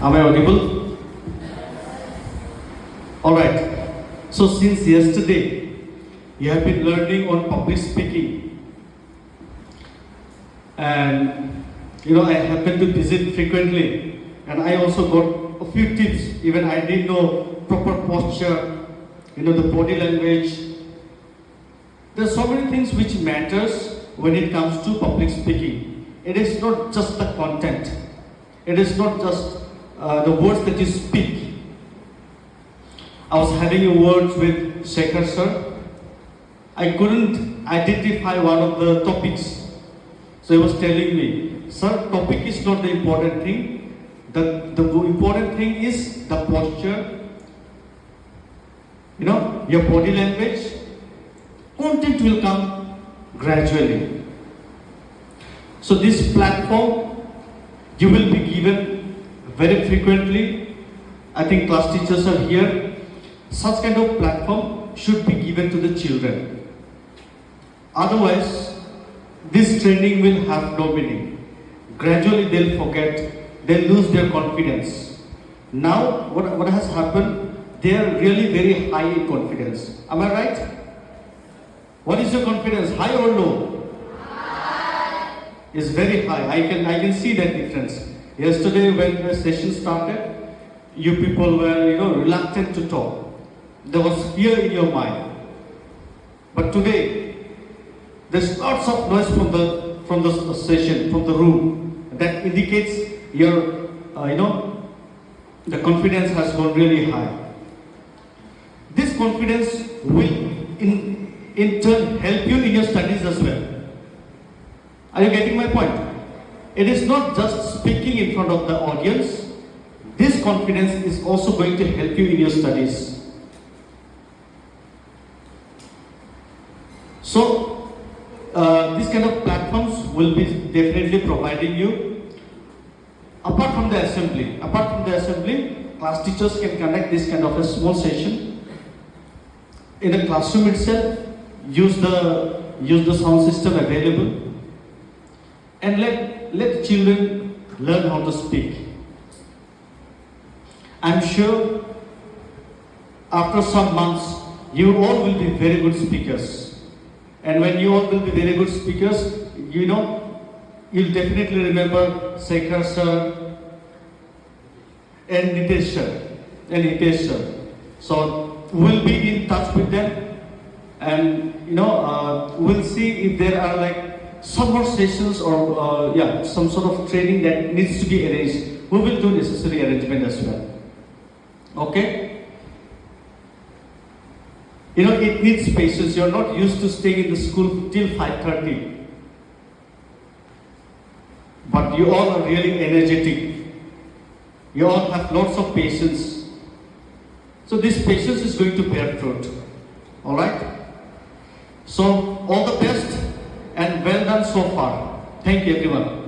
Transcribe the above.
Am I audible? Alright. So since yesterday, you have been learning on public speaking. And I happen to visit frequently. And I also got a few tips. Even I didn't know proper posture, the body language. There are so many things which matters when it comes to public speaking. It is not just the content. It is not just the words that you speak. I was having a word with Shekhar sir. I couldn't identify one of the topics. So he was telling me, sir, topic is not the important thing. The important thing is the posture, your body language. Content will come gradually. So this platform, you will be given very frequently. I think class teachers are here. Such kind of platform should be given to the children. Otherwise, this training will have no meaning. Gradually they'll forget, they'll lose their confidence. Now, what has happened, they are really very high in confidence. Am I right? What is your confidence, high or low? High. It's very high. I can see that difference. Yesterday when the session started, you people were reluctant to talk. There was fear in your mind. But today, there's lots of noise from the session, from the room. That indicates your, the confidence has gone really high. This confidence will in turn help you in your studies as well. Are you getting my point? It is not just speaking in front of the audience. This confidence is also going to help you in your studies. So, these kind of platforms will be definitely providing you. Apart from the assembly, class teachers can conduct this kind of a small session in the classroom itself. Use the sound system available, and let children learn how to speak. I'm sure after some months you all will be very good speakers, and when you all will be very good speakers, you'll definitely remember Shekhar sir and Hitesh sir. So we'll be in touch with them. And we'll see if there are some more sessions or some sort of training that needs to be arranged. We will do necessary arrangement as well. Okay? It needs patience. You're not used to staying in the school till 5:30. But you all are really energetic. You all have lots of patience. So this patience is going to bear fruit. Alright? So, all the best and well done so far. Thank you everyone.